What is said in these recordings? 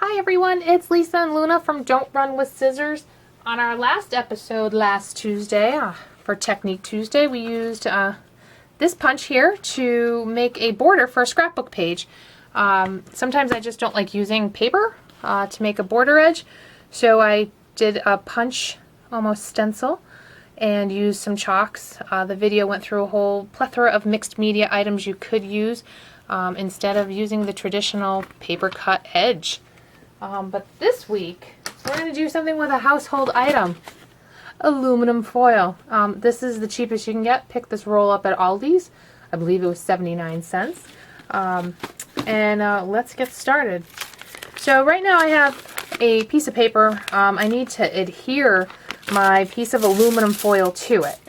Hi everyone, it's Lisa and Luna from Don't Run with Scissors. On our last episode last Tuesday, for Technique Tuesday, we used this punch here to make a border for a scrapbook page. Sometimes I just don't like using paper to make a border edge, so I did a punch, almost stencil, and used some chalks. The video went through a whole plethora of mixed media items you could use instead of using the traditional paper cut edge. But this week, we're going to do something with a household item. Aluminum foil. This is the cheapest you can get. Pick this roll up at Aldi's. I believe it was 79 cents. Let's get started. So right now I have a piece of paper. I need to adhere my piece of aluminum foil to it.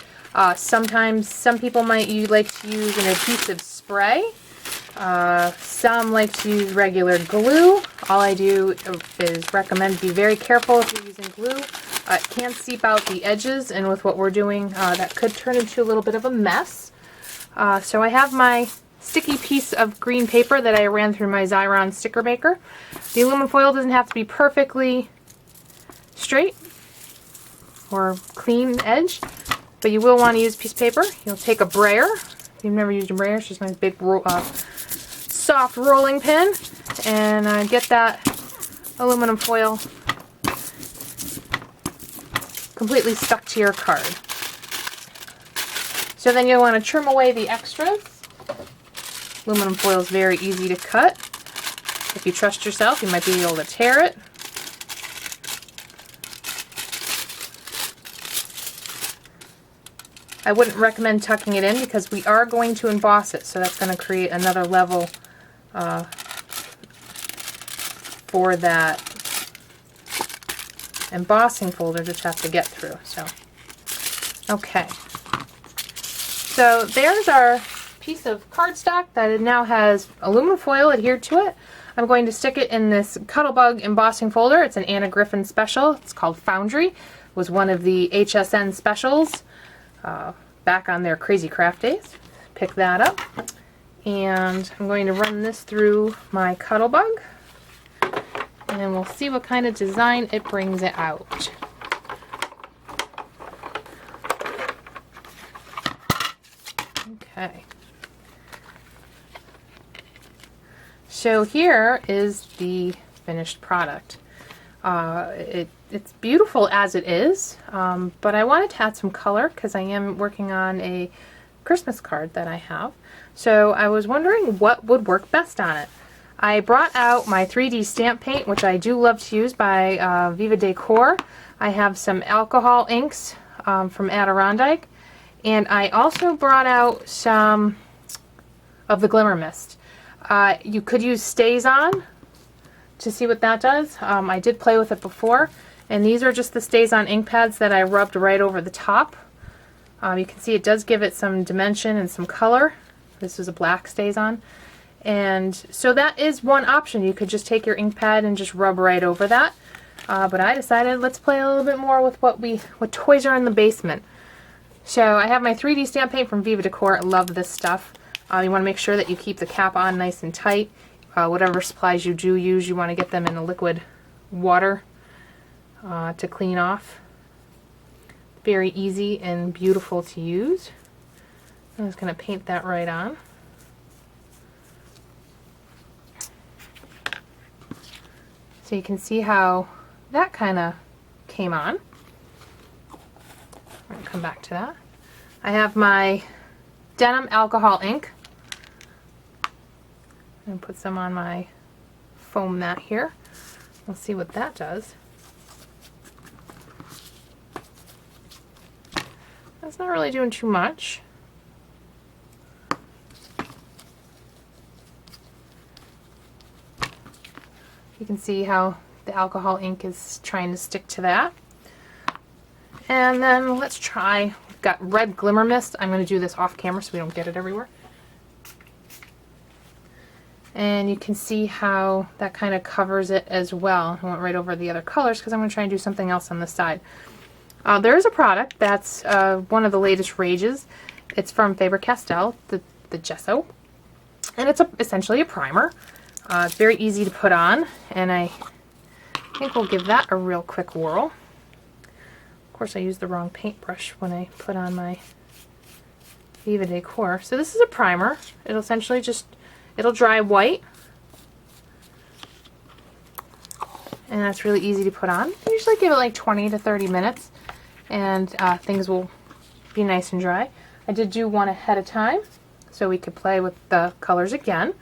Sometimes some people might like to use an adhesive spray. Some like to use regular glue. All I do is recommend be very careful if you're using glue. It can seep out the edges, and with what we're doing, that could turn into a little bit of a mess. So I have my sticky piece of green paper that I ran through my Xyron sticker maker. The aluminum foil doesn't have to be perfectly straight or clean edge, but you will want to use a piece of paper. You'll take a brayer. If you've never used a brayer, it's just a nice big soft rolling pin, and get that aluminum foil completely stuck to your card. So then you'll want to trim away the extras. Aluminum foil is very easy to cut. If you trust yourself, you might be able to tear it. I wouldn't recommend tucking it in because we are going to emboss it, so that's going to create another level for that embossing folder to have to get through. So, okay. So there's our piece of cardstock that now has aluminum foil adhered to it. I'm going to stick it in this Cuttlebug embossing folder. It's an Anna Griffin special. It's called Foundry. It was one of the HSN specials back on their Crazy Craft days. Pick that up. And I'm going to run this through my Cuttlebug, and we'll see what kind of design it brings it out. Okay. So here is the finished product. It's beautiful as it is, but I wanted to add some color because I am working on a Christmas card that I have. So I was wondering what would work best on it. I brought out my 3D stamp paint, which I do love to use, by Viva Decor. I have some alcohol inks from Adirondack, and I also brought out some of the Glimmer Mist. You could use StazOn to see what that does. I did play with it before, and these are just the StazOn ink pads that I rubbed right over the top. You can see it does give it some dimension and some color. This is a black StazOn. And so that is one option. You could just take your ink pad and just rub right over that. But I decided let's play a little bit more with what toys are in the basement. So I have my 3D stamp paint from Viva Decor. I love this stuff. You want to make sure that you keep the cap on nice and tight. Whatever supplies you do use, you want to get them in a liquid water to clean off. Very easy and beautiful to use. I'm just going to paint that right on. So you can see how that kind of came on. I'm going to come back to that. I have my denim alcohol ink. I'm going to put some on my foam mat here. We'll see what that does. That's not really doing too much. You can see how the alcohol ink is trying to stick to that. And then let's try, we've got red Glimmer Mist. I'm going to do this off camera so we don't get it everywhere. And you can see how that kind of covers it as well. I went right over the other colors because I'm going to try and do something else on the side. There is a product that's one of the latest rages. It's from Faber-Castell, the gesso. And it's essentially a primer. It's very easy to put on, and I I think we'll give that a real quick whirl. Of course, I used the wrong paintbrush when I put on my Viva Decor. So this is a primer. It'll essentially it'll dry white. And that's really easy to put on. I usually give it like 20 to 30 minutes and things will be nice and dry. I did do one ahead of time so we could play with the colors again.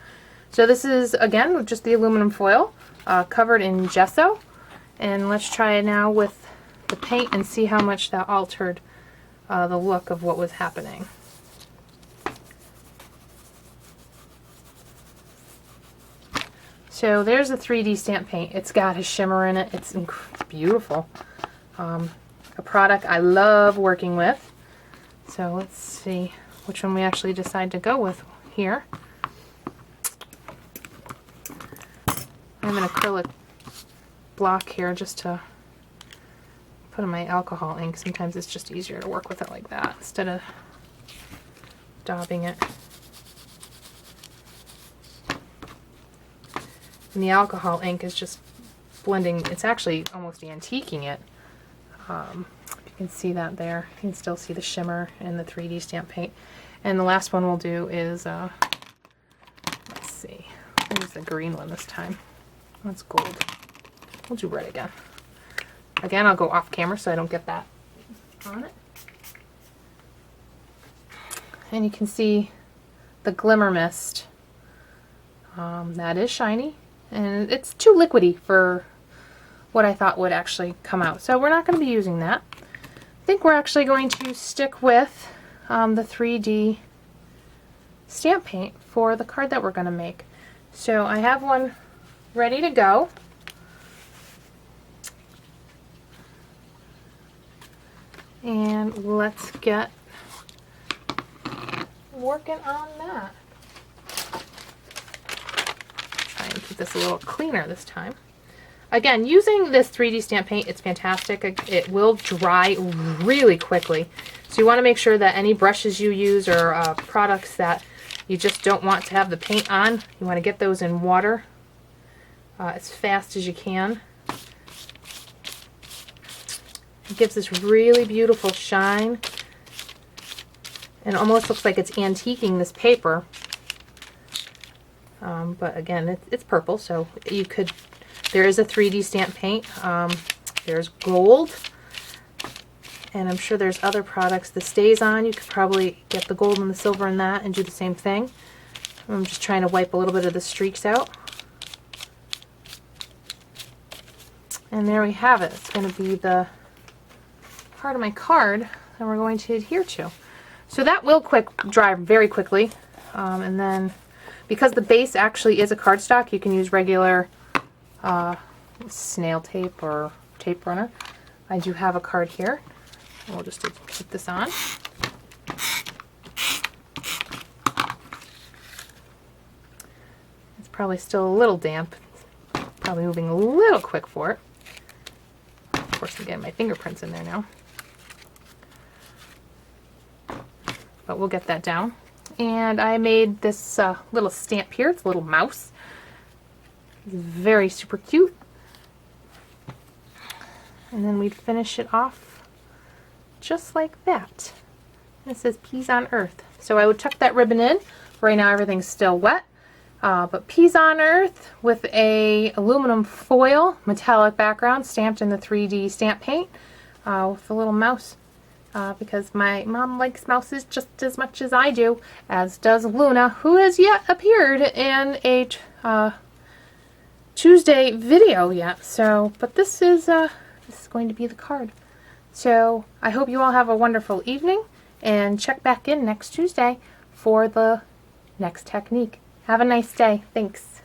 So this is, again, just the aluminum foil covered in gesso. And let's try it now with the paint and see how much that altered the look of what was happening. So there's the 3D stamp paint. It's got a shimmer in it. It's beautiful. A product I love working with. So let's see which one we actually decide to go with here. I have an acrylic block here just to put in my alcohol ink. Sometimes it's just easier to work with it like that instead of daubing it. And the alcohol ink is just blending, it's actually almost antiquing it. You can see that there. You can still see the shimmer in the 3D stamp paint. And the last one we'll do is, let's see, I'll use the green one this time. That's gold. We'll do red again. Again, I'll go off camera so I don't get that on it. And you can see the glimmer mist. That is shiny. And it's too liquidy for what I thought would actually come out. So we're not going to be using that. I think we're actually going to stick with the 3D stamp paint for the card that we're going to make. So I have one ready to go. And let's get working on that. Try and keep this a little cleaner this time. Again, using this 3D stamp paint, it's fantastic. It will dry really quickly. So you want to make sure that any brushes you use or products that you just don't want to have the paint on, you want to get those in water as fast as you can. It gives this really beautiful shine. And it almost looks like it's antiquing this paper. But again, it's purple, so you could, there is a 3D stamp paint. There's gold. And I'm sure there's other products. The StazOn, you could probably get the gold and the silver in that and do the same thing. I'm just trying to wipe a little bit of the streaks out. And there we have it. It's going to be the part of my card that we're going to adhere to. So that will dry very quickly. And then because the base actually is a cardstock, you can use regular snail tape or tape runner. I do have a card here. We'll just keep this on. It's probably still a little damp. Probably moving a little quick for it. Of course, I'm getting my fingerprints in there now. But we'll get that down. And I made this little stamp here. It's a little mouse. It's very super cute. And then we'd finish it off just like that. And it says Peas on Earth. So I would tuck that ribbon in. Right now everything's still wet. But Peas on Earth with a aluminum foil metallic background stamped in the 3D stamp paint with a little mouse. Because my mom likes mouses just as much as I do, as does Luna, who has yet appeared in a Tuesday video yet. So, but this is going to be the card. So I hope you all have a wonderful evening, and check back in next Tuesday for the next technique. Have a nice day. Thanks.